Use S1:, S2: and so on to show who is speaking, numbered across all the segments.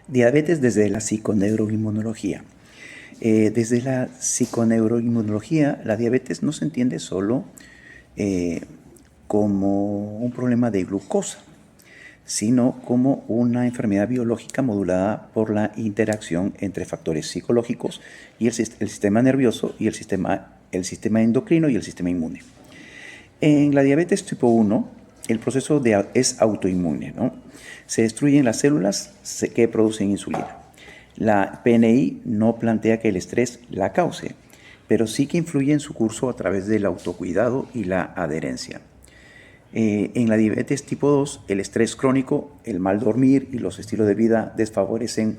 S1: Diabetes desde la psiconeuroinmunología. Desde la psiconeuroinmunología, la diabetes no se entiende solo como un problema de glucosa, sino como una enfermedad biológica modulada por la interacción entre factores psicológicos y el sistema nervioso y el sistema endocrino y el sistema inmune. En la diabetes tipo 1, el proceso es autoinmune, ¿no? Se destruyen las células que producen insulina. La PNI no plantea que el estrés la cause, pero sí que influye en su curso a través del autocuidado y la adherencia. En la diabetes tipo 2, el estrés crónico, el mal dormir y los estilos de vida desfavorecen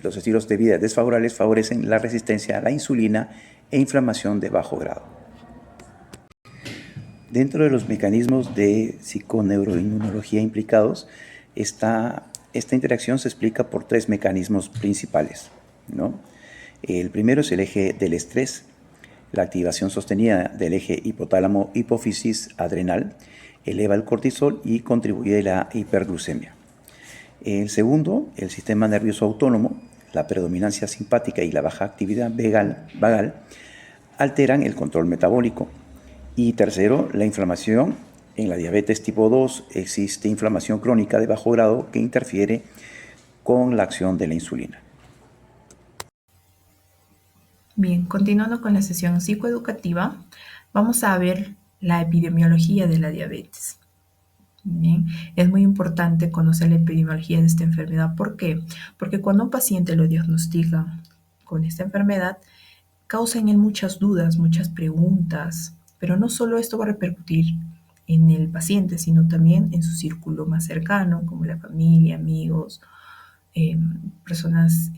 S1: los estilos de vida desfavorables favorecen la resistencia a la insulina e inflamación de bajo grado. Dentro de los mecanismos de psiconeuroinmunología implicados, esta interacción se explica por tres mecanismos principales, ¿no? El primero es el eje del estrés, la activación sostenida del eje hipotálamo-hipófisis-adrenal eleva el cortisol y contribuye a la hiperglucemia. El segundo, el sistema nervioso autónomo, la predominancia simpática y la baja actividad vagal alteran el control metabólico. Y tercero, la inflamación. En la diabetes tipo 2 existe inflamación crónica de bajo grado que interfiere con la acción de la insulina.
S2: Bien, continuando con la sesión psicoeducativa, vamos a ver la epidemiología de la diabetes. Bien, es muy importante conocer la epidemiología de esta enfermedad. ¿Por qué? Porque cuando un paciente lo diagnostican con esta enfermedad, causa en él muchas dudas, muchas preguntas, pero no solo esto va a repercutir en el paciente, sino también en su círculo más cercano, como la familia, amigos, personas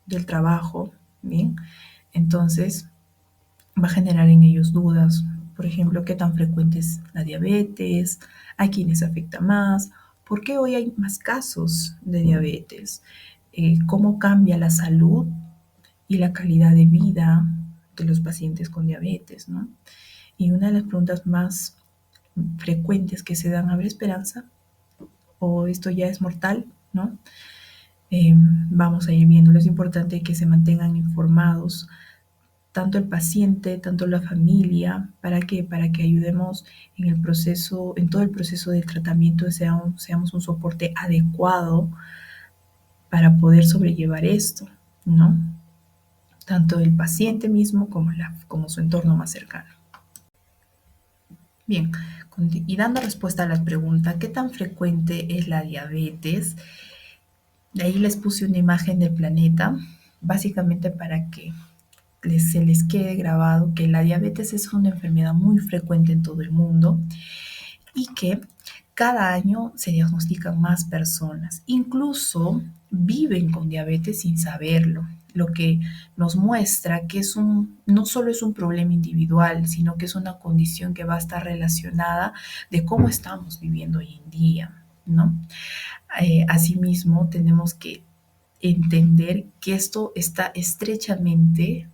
S2: del trabajo, ¿bien? Entonces, va a generar en ellos dudas, por ejemplo, qué tan frecuente es la diabetes, a quiénes afecta más, por qué hoy hay más casos de diabetes, cómo cambia la salud y la calidad de vida de los pacientes con diabetes, ¿no? Y una de las preguntas más frecuentes que se dan, ¿habrá esperanza? ¿O esto ya es mortal? ¿No? Vamos a ir viendo. Es importante que se mantengan informados tanto el paciente, tanto la familia, ¿para qué? Para que ayudemos en el proceso, en todo el proceso del tratamiento, seamos un soporte adecuado para poder sobrellevar esto, ¿no? Tanto el paciente mismo como su entorno más cercano. Bien, y dando respuesta a la pregunta, ¿qué tan frecuente es la diabetes? De ahí les puse una imagen del planeta, básicamente para que se les quede grabado que la diabetes es una enfermedad muy frecuente en todo el mundo y que cada año se diagnostican más personas. Incluso viven con diabetes sin saberlo, lo que nos muestra que no solo es un problema individual, sino que es una condición que va a estar relacionada de cómo estamos viviendo hoy en día, ¿no? Asimismo, tenemos que entender que esto está estrechamente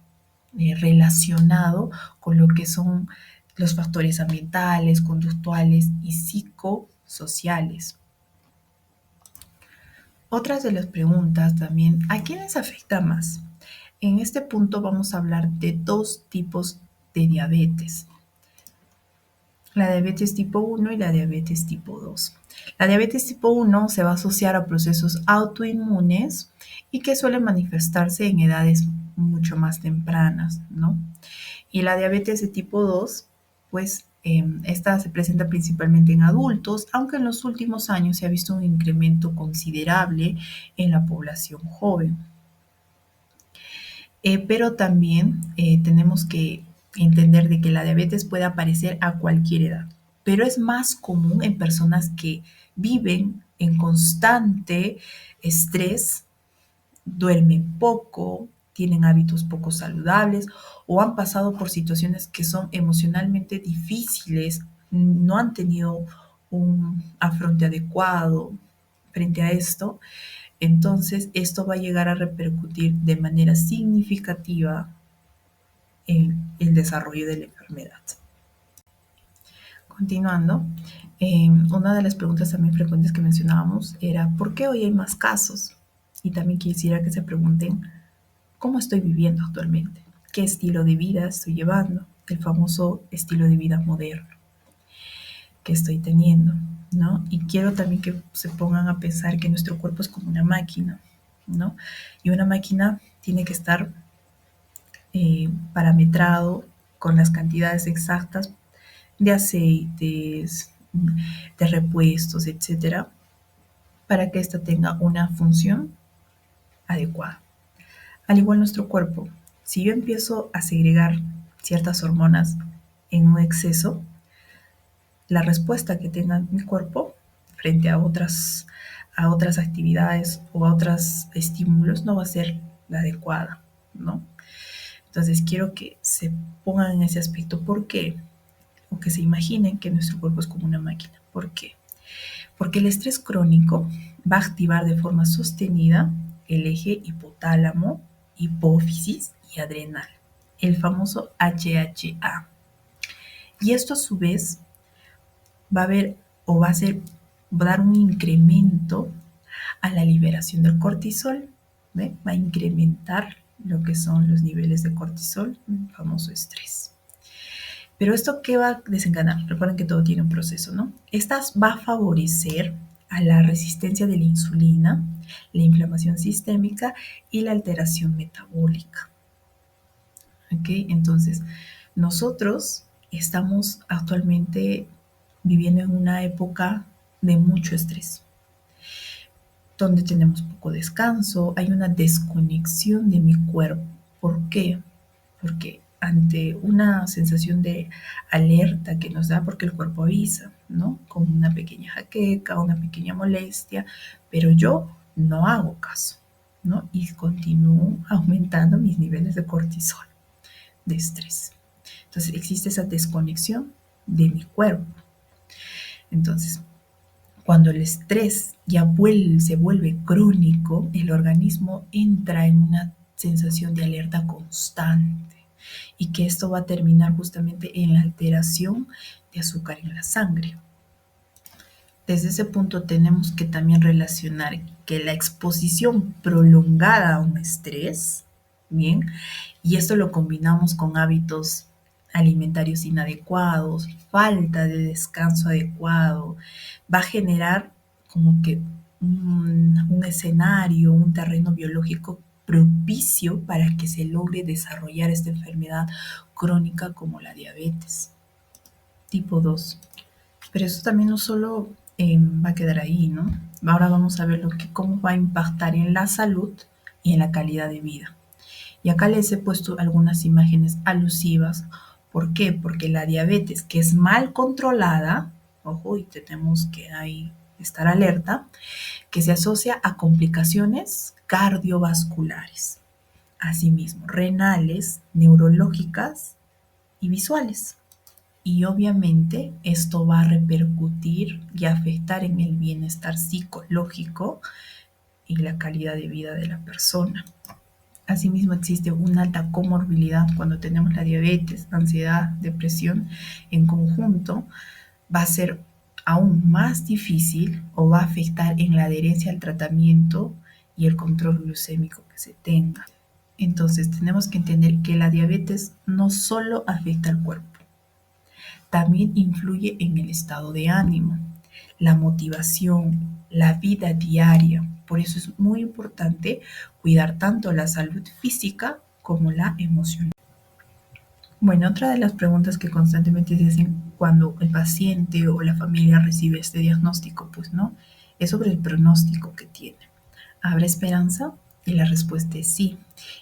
S2: relacionado con lo que son los factores ambientales, conductuales y psicosociales. Otras de las preguntas también, ¿a quiénes afecta más? En este punto vamos a hablar de dos tipos de diabetes. La diabetes tipo 1 y la diabetes tipo 2. La diabetes tipo 1 se va a asociar a procesos autoinmunes y que suelen manifestarse en edades mucho más tempranas, ¿no? Y la diabetes de tipo 2, pues esta se presenta principalmente en adultos, aunque en los últimos años se ha visto un incremento considerable en la población joven. Pero también tenemos que entender de que la diabetes puede aparecer a cualquier edad, pero es más común en personas que viven en constante estrés, duermen poco, tienen hábitos poco saludables o han pasado por situaciones que son emocionalmente difíciles, no han tenido un afronte adecuado frente a esto. Entonces, esto va a llegar a repercutir de manera significativa en el desarrollo de la enfermedad. Continuando, una de las preguntas también frecuentes que mencionábamos era ¿por qué hoy hay más casos? Y también quisiera que se pregunten ¿cómo estoy viviendo actualmente? ¿Qué estilo de vida estoy llevando? El famoso estilo de vida moderno que estoy teniendo, ¿no? Y quiero también que se pongan a pensar que nuestro cuerpo es como una máquina, ¿no? Y una máquina tiene que estar parametrado con las cantidades exactas de aceites, de repuestos, etcétera, para que ésta tenga una función adecuada. Al igual nuestro cuerpo, si yo empiezo a segregar ciertas hormonas en un exceso, la respuesta que tenga mi cuerpo frente a otras actividades o a otros estímulos no va a ser la adecuada, ¿no? Entonces quiero que se pongan en ese aspecto. ¿Por qué? O que se imaginen que nuestro cuerpo es como una máquina. ¿Por qué? Porque el estrés crónico va a activar de forma sostenida el eje hipotálamo, hipófisis y adrenal, el famoso HHA. Y esto a su vez va a haber o va a ser, va a dar un incremento a la liberación del cortisol, ¿ve? Va a incrementar lo que son los niveles de cortisol, el famoso estrés. Pero esto, ¿qué va a desencadenar? Recuerden que todo tiene un proceso, ¿no? Esta va a favorecer a la resistencia de la insulina, la inflamación sistémica y la alteración metabólica. ¿Ok? Entonces, nosotros estamos actualmente viviendo en una época de mucho estrés, donde tenemos poco descanso, hay una desconexión de mi cuerpo. ¿Por qué? Porque ante una sensación de alerta que nos da, porque el cuerpo avisa, ¿no? Con una pequeña jaqueca, una pequeña molestia, pero yo no hago caso, ¿no? Y continúo aumentando mis niveles de cortisol, de estrés. Entonces existe esa desconexión de mi cuerpo. Entonces, cuando el estrés ya se vuelve crónico, el organismo entra en una sensación de alerta constante y que esto va a terminar justamente en la alteración de azúcar en la sangre. Desde ese punto tenemos que también relacionar que la exposición prolongada a un estrés, bien, y esto lo combinamos con hábitos alimentarios inadecuados, falta de descanso adecuado, va a generar como que un escenario, un terreno biológico propicio para que se logre desarrollar esta enfermedad crónica como la diabetes tipo 2. Pero eso también no solo va a quedar ahí, ¿no? Ahora vamos a ver cómo va a impactar en la salud y en la calidad de vida. Y acá les he puesto algunas imágenes alusivas. ¿Por qué? Porque la diabetes, que es mal controlada, ojo, y tenemos que ahí estar alerta, que se asocia a complicaciones cardiovasculares, asimismo renales, neurológicas y visuales. Y obviamente esto va a repercutir y afectar en el bienestar psicológico y la calidad de vida de la persona. Asimismo existe una alta comorbilidad cuando tenemos la diabetes, ansiedad, depresión en conjunto, va a ser aún más difícil o va a afectar en la adherencia al tratamiento y el control glucémico que se tenga. Entonces tenemos que entender que la diabetes no solo afecta al cuerpo, también influye en el estado de ánimo, la motivación, la vida diaria. Por eso es muy importante cuidar tanto la salud física como la emocional. Bueno, otra de las preguntas que constantemente se hacen cuando el paciente o la familia recibe este diagnóstico, pues no, es sobre el pronóstico que tiene. ¿Habrá esperanza? Y la respuesta es sí.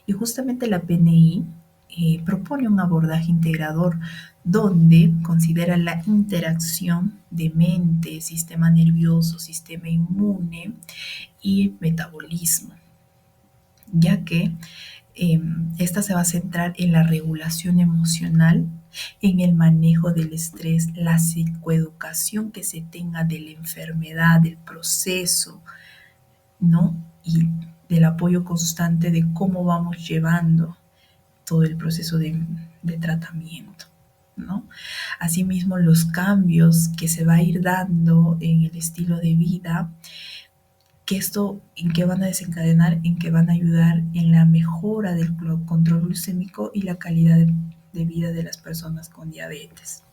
S2: Y justamente la PNI propone un abordaje integrador donde considera la interacción de mente, sistema nervioso, sistema inmune y metabolismo, ya que esta se va a centrar en la regulación emocional, en el manejo del estrés, la psicoeducación que se tenga de la enfermedad, del proceso, ¿no? Y del apoyo constante de cómo vamos llevando todo el proceso de tratamiento. ¿no? Asimismo, los cambios que se va a ir dando en el estilo de vida, que esto en qué van a desencadenar, en que van a ayudar en la mejora del control glucémico y la calidad de vida de las personas con diabetes.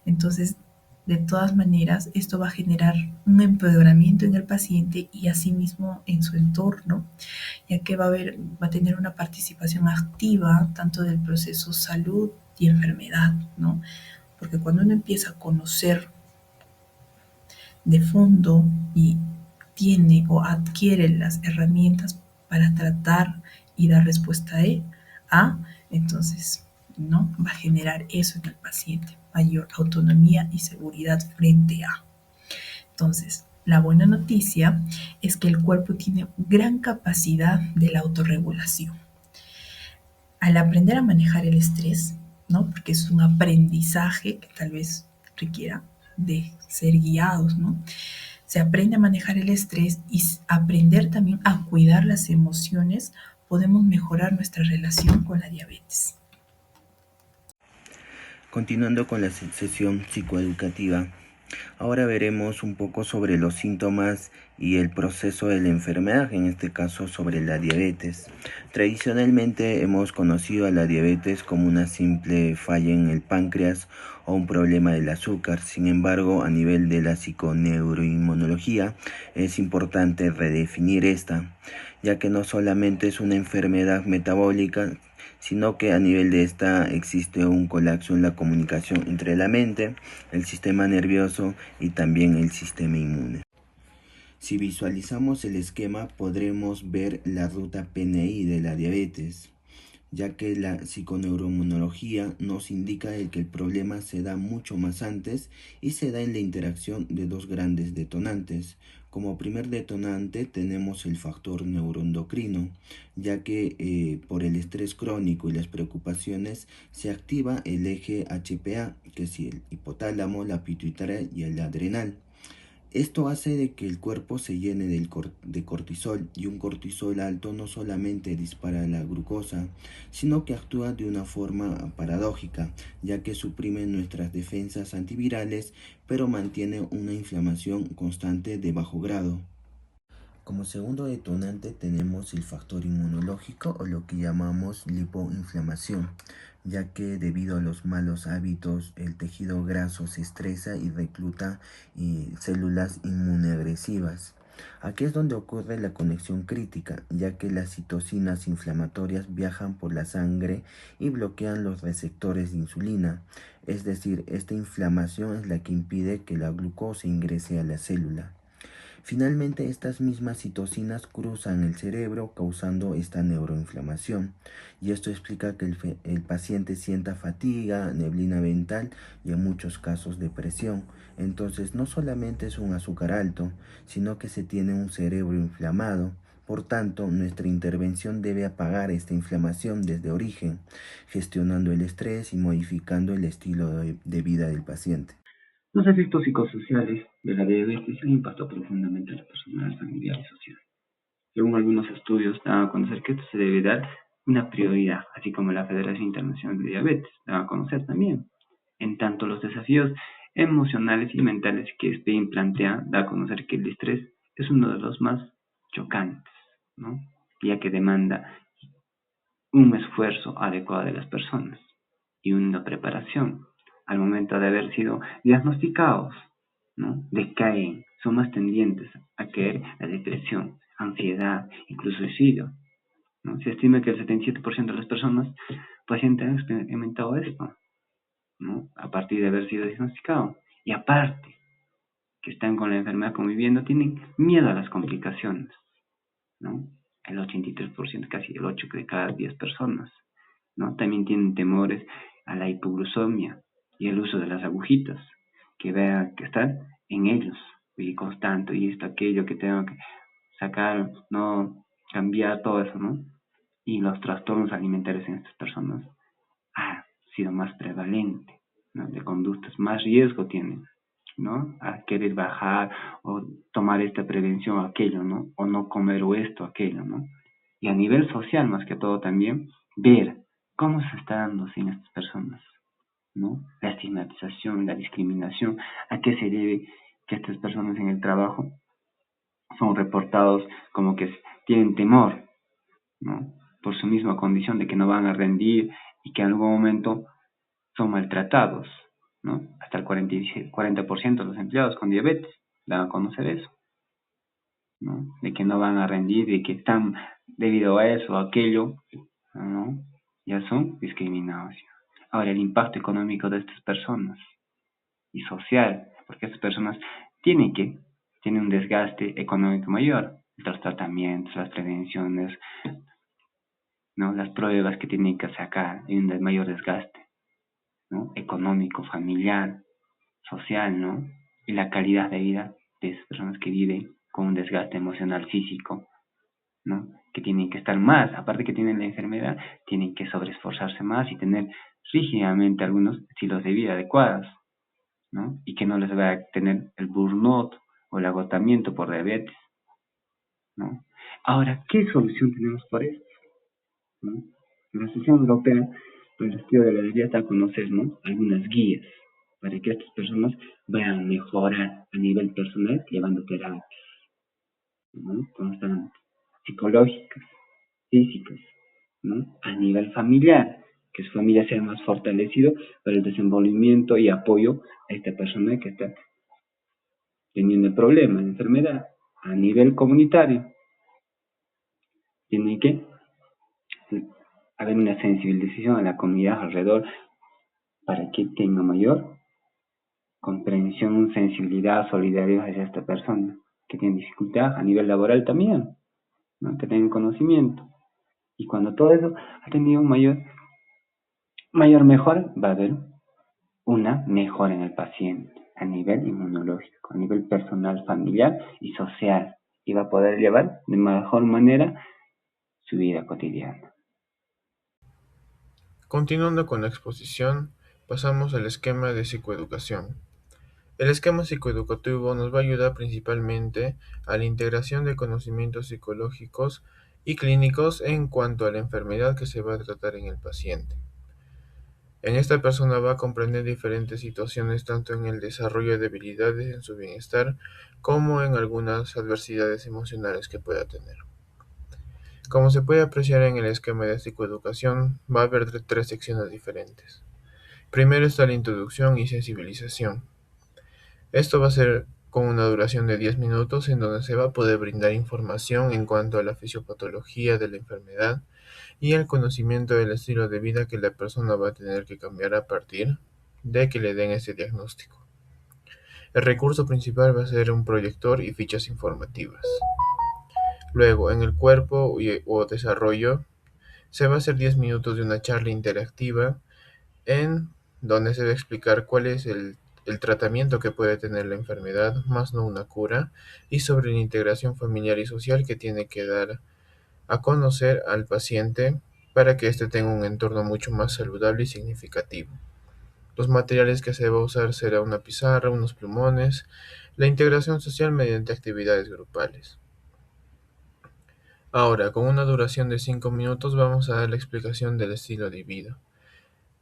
S2: Entonces, de todas maneras, esto va a generar un empeoramiento en el paciente y asimismo en su entorno, ya que va a tener una participación activa tanto del proceso salud y enfermedad, ¿no? Porque cuando uno empieza a conocer de fondo y tiene o adquiere las herramientas para tratar y dar respuesta a, entonces, ¿no? Va a generar eso en el paciente, mayor autonomía y seguridad frente a. Entonces, la buena noticia es que el cuerpo tiene gran capacidad de la autorregulación. Al aprender a manejar el estrés, ¿no? Porque es un aprendizaje que tal vez requiera de ser guiados, ¿no? Se aprende a manejar el estrés y aprender también a cuidar las emociones, podemos mejorar nuestra relación con la diabetes.
S3: Continuando con la sesión psicoeducativa, ahora veremos un poco sobre los síntomas y el proceso de la enfermedad, en este caso sobre la diabetes. Tradicionalmente hemos conocido a la diabetes como una simple falla en el páncreas o un problema del azúcar. Sin embargo, a nivel de la psiconeuroinmunología es importante redefinir esta, ya que no solamente es una enfermedad metabólica, sino que a nivel de esta existe un colapso en la comunicación entre la mente, el sistema nervioso y también el sistema inmune. Si visualizamos el esquema, podremos ver la ruta PNI de la diabetes, ya que la psiconeuroinmunología nos indica que el problema se da mucho más antes y se da en la interacción de dos grandes detonantes. Como primer detonante tenemos el factor neuroendocrino, ya que por el estrés crónico y las preocupaciones se activa el eje HPA, que es el hipotálamo, la pituitaria y el adrenal. Esto hace de que el cuerpo se llene de cortisol, y un cortisol alto no solamente dispara la glucosa, sino que actúa de una forma paradójica, ya que suprime nuestras defensas antivirales, pero mantiene una inflamación constante de bajo grado. Como segundo detonante tenemos el factor inmunológico, o lo que llamamos lipoinflamación, ya que debido a los malos hábitos el tejido graso se estresa y recluta células inmunoagresivas. Aquí es donde ocurre la conexión crítica, ya que las citocinas inflamatorias viajan por la sangre y bloquean los receptores de insulina. Es decir, esta inflamación es la que impide que la glucosa ingrese a la célula. Finalmente, estas mismas citocinas cruzan el cerebro causando esta neuroinflamación, y esto explica que el paciente sienta fatiga, neblina mental y en muchos casos depresión. Entonces, no solamente es un azúcar alto, sino que se tiene un cerebro inflamado. Por tanto, nuestra intervención debe apagar esta inflamación desde origen, gestionando el estrés y modificando el estilo de vida del paciente.
S4: Los efectos psicosociales de la diabetes han impactado profundamente a la personal, familiar y social. Según algunos estudios, dan a conocer que esto se debe dar una prioridad, así como la Federación Internacional de Diabetes da a conocer también. En tanto, los desafíos emocionales y mentales que Spain plantea da a conocer que el estrés es uno de los más chocantes, ¿no? Ya que demanda un esfuerzo adecuado de las personas y una preparación al momento de haber sido diagnosticados, ¿no? Decaen, son más tendientes a caer a depresión, ansiedad, incluso suicidio, ¿no? Se estima que el 77% de las personas pacientes han experimentado esto, ¿no? A partir de haber sido diagnosticado. Y aparte, que están con la enfermedad conviviendo, tienen miedo a las complicaciones, ¿no? El 83%, casi el 8 de cada 10 personas, ¿no? También tienen temores a la hipoglucemia y el uso de las agujitas, que vean que están en ellos, y constante, y esto, aquello que tengo que sacar, no cambiar todo eso, ¿no? Y los trastornos alimentarios en estas personas ha sido más prevalente, ¿no? De conductas más riesgo tienen, ¿no? A querer bajar o tomar esta prevención o aquello, ¿no? O no comer o esto, aquello, ¿no? Y a nivel social, más que todo también, ver cómo se está dando sin estas personas, ¿no? estigmatización, la discriminación. ¿A qué se debe que estas personas en el trabajo son reportados como que tienen temor, ¿no? Por su misma condición de que no van a rendir y que en algún momento son maltratados, ¿no? Hasta el 40% de los empleados con diabetes dan a conocer eso, ¿no? De que no van a rendir, de que están debido a eso o aquello, ¿no? Ya son discriminados. Ahora, el impacto económico de estas personas y social, porque estas personas tienen un desgaste económico mayor, los tratamientos, las prevenciones, ¿no? Las pruebas que tienen que sacar, hay un mayor desgaste, ¿no? Económico, familiar, social, ¿no? Y la calidad de vida de esas personas que viven con un desgaste emocional, físico, ¿no? Que tienen que estar más, aparte que tienen la enfermedad, tienen que sobreesforzarse más y tener rígidamente algunos estilos de vida adecuados, ¿no? Y que no les va a tener el burnout o el agotamiento por diabetes, ¿no? Ahora, ¿qué solución tenemos para esto? ¿No? La Asociación Europea para el Estudio de la Diabetes da a conocer, ¿no? Algunas guías para que estas personas vayan a mejorar a nivel personal llevando terapias, ¿no? Constantes, psicológicas, físicas, ¿no? A nivel familiar, que su familia sea más fortalecido para el desenvolvimiento y apoyo a esta persona que está teniendo el problema, la enfermedad. A nivel comunitario, tiene que haber una sensibilización a la comunidad alrededor para que tenga mayor comprensión, sensibilidad, solidaridad hacia esta persona que tiene dificultad a nivel laboral también, ¿no? Que tengan conocimiento. Y cuando todo eso ha tenido un mayor mejora, va a haber una mejora en el paciente a nivel inmunológico, a nivel personal, familiar y social, y va a poder llevar de mejor manera su vida cotidiana.
S5: Continuando con la exposición, pasamos al esquema de psicoeducación. El esquema psicoeducativo nos va a ayudar principalmente a la integración de conocimientos psicológicos y clínicos en cuanto a la enfermedad que se va a tratar en el paciente. En esta persona va a comprender diferentes situaciones tanto en el desarrollo de habilidades en su bienestar como en algunas adversidades emocionales que pueda tener. Como se puede apreciar en el esquema de psicoeducación, va a haber tres secciones diferentes. Primero está la introducción y sensibilización. Esto va a ser con una duración de 10 minutos en donde se va a poder brindar información en cuanto a la fisiopatología de la enfermedad y el conocimiento del estilo de vida que la persona va a tener que cambiar a partir de que le den ese diagnóstico. El recurso principal va a ser un proyector y fichas informativas. Luego, en el cuerpo o desarrollo, se va a hacer 10 minutos de una charla interactiva en donde se va a explicar cuál es el tratamiento que puede tener la enfermedad, más no una cura, y sobre la integración familiar y social que tiene que dar a conocer al paciente para que éste tenga un entorno mucho más saludable y significativo. Los materiales que se va a usar será una pizarra, unos plumones, la integración social mediante actividades grupales. Ahora, con una duración de 5 minutos vamos a dar la explicación del estilo de vida,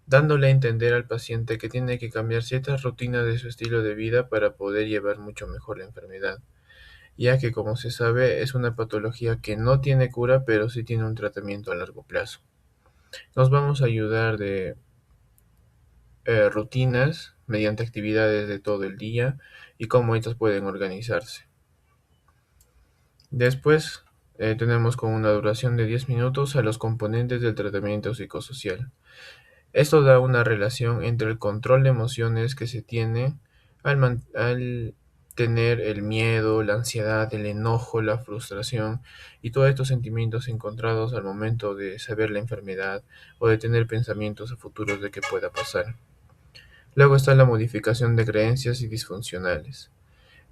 S5: dándole a entender al paciente que tiene que cambiar ciertas rutinas de su estilo de vida para poder llevar mucho mejor la enfermedad, ya que como se sabe es una patología que no tiene cura pero sí tiene un tratamiento a largo plazo. Nos vamos a ayudar de rutinas mediante actividades de todo el día y cómo estas pueden organizarse. Después tenemos con una duración de 10 minutos a los componentes del tratamiento psicosocial. Esto da una relación entre el control de emociones que se tiene al tener el miedo, la ansiedad, el enojo, la frustración y todos estos sentimientos encontrados al momento de saber la enfermedad o de tener pensamientos a futuros de que pueda pasar. Luego está la modificación de creencias y disfuncionales.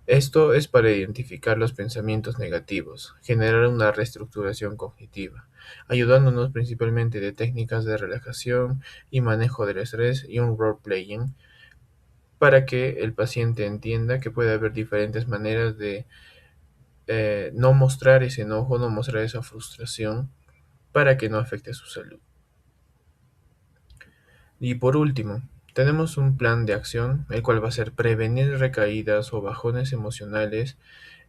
S5: Esto es para identificar los pensamientos negativos, generar una reestructuración cognitiva, ayudándonos principalmente de técnicas de relajación y manejo del estrés y un role-playing para que el paciente entienda que puede haber diferentes maneras de no mostrar ese enojo, no mostrar esa frustración para que no afecte a su salud. Y por último, Tenemos un plan de acción, el cual va a ser prevenir recaídas o bajones emocionales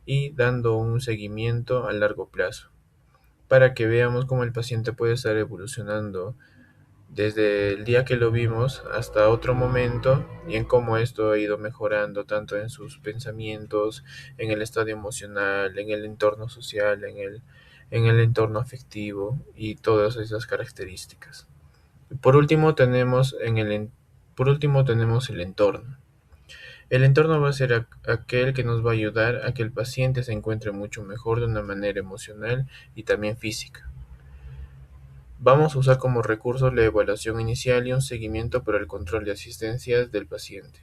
S5: y dando un seguimiento a largo plazo, para que veamos cómo el paciente puede estar evolucionando desde el día que lo vimos hasta otro momento y en cómo esto ha ido mejorando tanto en sus pensamientos, en el estado emocional, en el entorno social, en el entorno afectivo y todas esas características. Por último tenemos el entorno. El entorno va a ser aquel que nos va a ayudar a que el paciente se encuentre mucho mejor de una manera emocional y también física. Vamos a usar como recursos la evaluación inicial y un seguimiento para el control de asistencias del paciente.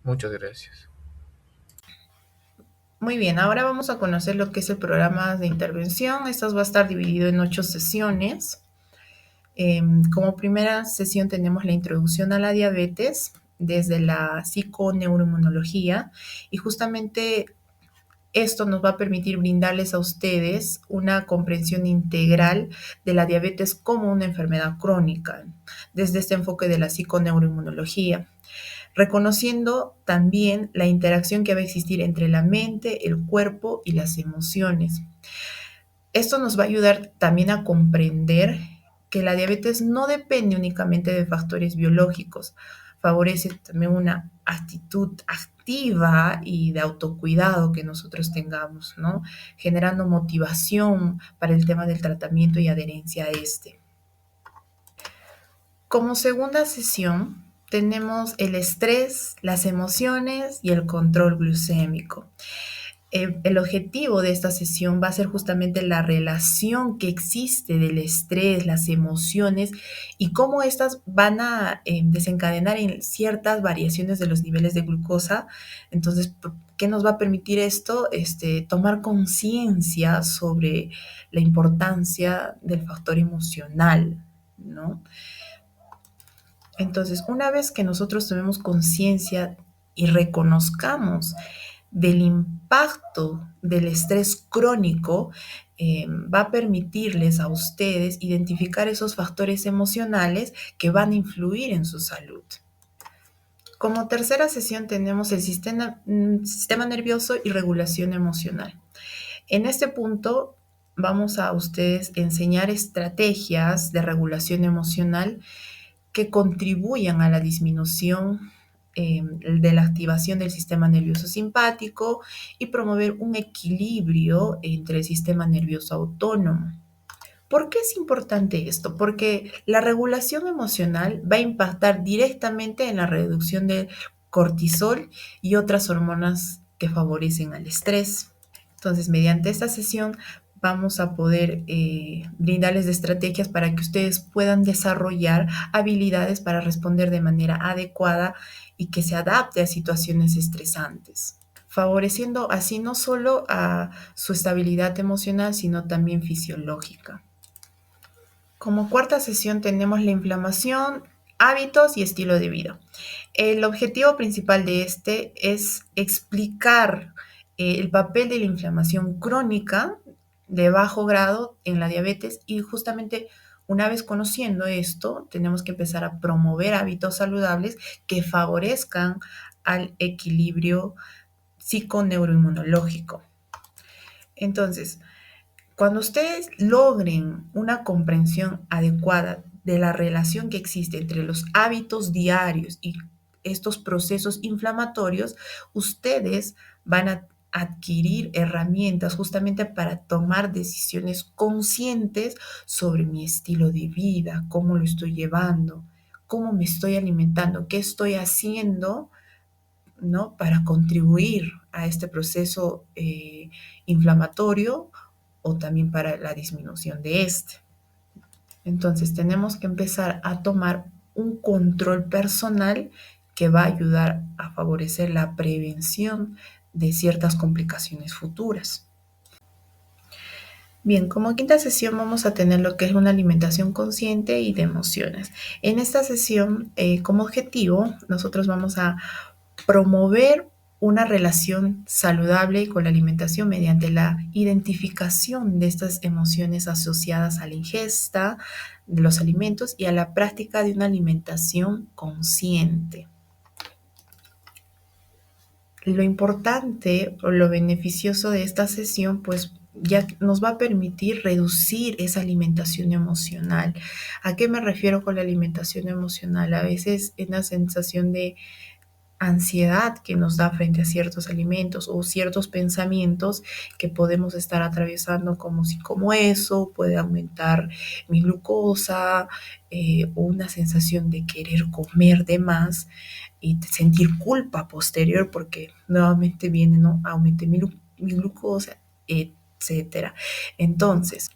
S5: Muchas gracias.
S2: Muy bien, ahora vamos a conocer lo que es el programa de intervención. Esto va a estar dividido en 8 sesiones. Como primera sesión tenemos la introducción a la diabetes desde la psiconeuroinmunología y justamente esto nos va a permitir brindarles a ustedes una comprensión integral de la diabetes como una enfermedad crónica desde este enfoque de la psiconeuroinmunología, reconociendo también la interacción que va a existir entre la mente, el cuerpo y las emociones. Esto nos va a ayudar también a comprender que la diabetes no depende únicamente de factores biológicos, favorece también una actitud activa y de autocuidado que nosotros tengamos, ¿no? Generando motivación para el tema del tratamiento y adherencia a este. Como segunda sesión tenemos el estrés, las emociones y el control glucémico. El objetivo de esta sesión va a ser justamente la relación que existe del estrés, las emociones y cómo estas van a desencadenar en ciertas variaciones de los niveles de glucosa. Entonces, ¿qué nos va a permitir esto? Tomar conciencia sobre la importancia del factor emocional, ¿no? Entonces, una vez que nosotros tomemos conciencia y reconozcamos del impacto del estrés crónico, va a permitirles a ustedes identificar esos factores emocionales que van a influir en su salud. Como tercera sesión tenemos el sistema nervioso y regulación emocional. En este punto vamos a ustedes enseñar estrategias de regulación emocional que contribuyan a la disminución de la activación del sistema nervioso simpático y promover un equilibrio entre el sistema nervioso autónomo. ¿Por qué es importante esto? Porque la regulación emocional va a impactar directamente en la reducción del cortisol y otras hormonas que favorecen al estrés. Entonces, mediante esta sesión vamos a poder brindarles estrategias para que ustedes puedan desarrollar habilidades para responder de manera adecuada y que se adapte a situaciones estresantes, favoreciendo así no solo a su estabilidad emocional, sino también fisiológica. Como cuarta sesión tenemos la inflamación, hábitos y estilo de vida. El objetivo principal de este es explicar el papel de la inflamación crónica de bajo grado en la diabetes y justamente una vez conociendo esto, tenemos que empezar a promover hábitos saludables que favorezcan al equilibrio psiconeuroinmunológico. Entonces, cuando ustedes logren una comprensión adecuada de la relación que existe entre los hábitos diarios y estos procesos inflamatorios, ustedes van a adquirir herramientas justamente para tomar decisiones conscientes sobre mi estilo de vida, cómo lo estoy llevando, cómo me estoy alimentando, qué estoy haciendo, ¿no? Para contribuir a este proceso inflamatorio o también para la disminución de este. Entonces tenemos que empezar a tomar un control personal que va a ayudar a favorecer la prevención de ciertas complicaciones futuras. Bien, como quinta sesión vamos a tener lo que es una alimentación consciente y de emociones. En esta sesión, como objetivo, nosotros vamos a promover una relación saludable con la alimentación mediante la identificación de estas emociones asociadas a la ingesta de los alimentos y a la práctica de una alimentación consciente. Lo importante o lo beneficioso de esta sesión, pues ya nos va a permitir reducir esa alimentación emocional. ¿A qué me refiero con la alimentación emocional? A veces es una sensación de ansiedad que nos da frente a ciertos alimentos o ciertos pensamientos que podemos estar atravesando, como si como eso puede aumentar mi glucosa, o una sensación de querer comer de más y sentir culpa posterior porque nuevamente viene, ¿no? Aumenté mi glucosa, etcétera. Entonces,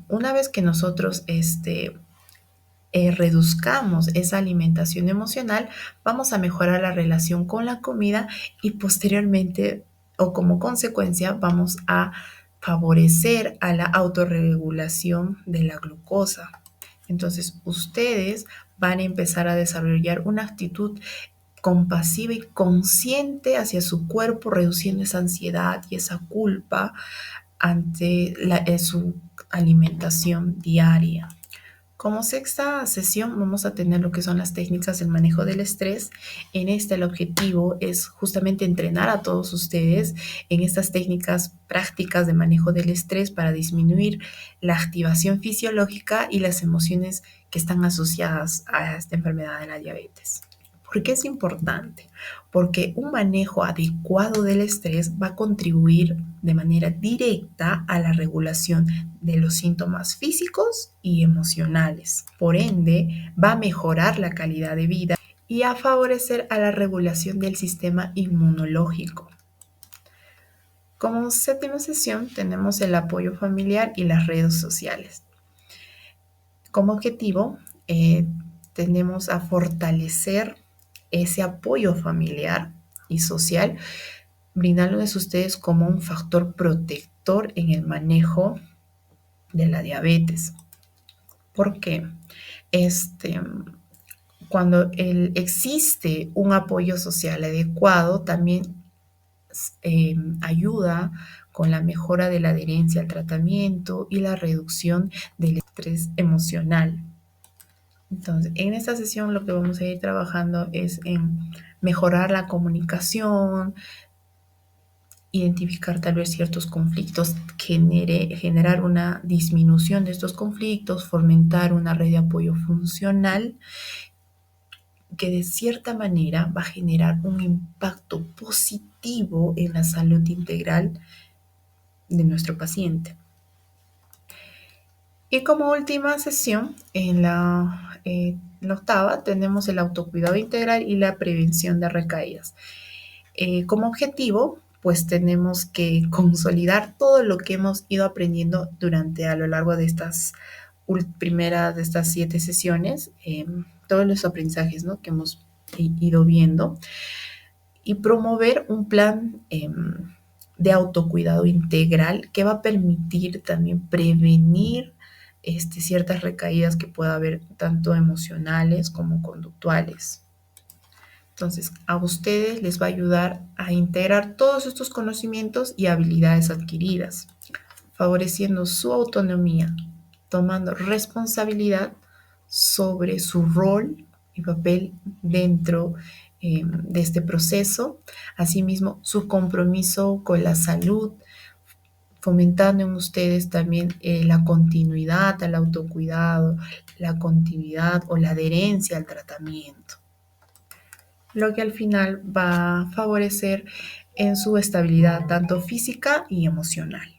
S2: una vez que nosotros reduzcamos esa alimentación emocional, vamos a mejorar la relación con la comida y posteriormente o como consecuencia vamos a favorecer a la autorregulación de la glucosa. Entonces, ustedes van a empezar a desarrollar una actitud compasiva y consciente hacia su cuerpo, reduciendo esa ansiedad y esa culpa ante su alimentación diaria. Como sexta sesión vamos a tener lo que son las técnicas del manejo del estrés. En el objetivo es justamente entrenar a todos ustedes en estas técnicas prácticas de manejo del estrés para disminuir la activación fisiológica y las emociones que están asociadas a esta enfermedad de la diabetes. ¿Por qué es importante? Porque un manejo adecuado del estrés va a contribuir de manera directa a la regulación de los síntomas físicos y emocionales. Por ende, va a mejorar la calidad de vida y a favorecer a la regulación del sistema inmunológico. Como séptima sesión tenemos el apoyo familiar y las redes sociales. Como objetivo, tenemos a fortalecer ese apoyo familiar y social, brindándoles a ustedes como un factor protector en el manejo de la diabetes. ¿Por qué? Cuando existe un apoyo social adecuado, también ayuda con la mejora de la adherencia al tratamiento y la reducción del estrés emocional. Entonces, en esta sesión lo que vamos a ir trabajando es en mejorar la comunicación, identificar tal vez ciertos conflictos, generar una disminución de estos conflictos, fomentar una red de apoyo funcional que de cierta manera va a generar un impacto positivo en la salud integral de nuestro paciente. Y como última sesión, en la octava, tenemos el autocuidado integral y la prevención de recaídas. Como objetivo, pues tenemos que consolidar todo lo que hemos ido aprendiendo a lo largo de estas primeras de estas 7 sesiones, todos los aprendizajes, ¿no?, que hemos ido viendo, y promover un plan de autocuidado integral que va a permitir también prevenir ciertas recaídas que pueda haber, tanto emocionales como conductuales. Entonces, a ustedes les va a ayudar a integrar todos estos conocimientos y habilidades adquiridas, favoreciendo su autonomía, tomando responsabilidad sobre su rol y papel dentro de este proceso, asimismo su compromiso con la salud, fomentando en ustedes también la continuidad al autocuidado, la continuidad o la adherencia al tratamiento, lo que al final va a favorecer en su estabilidad tanto física y emocional.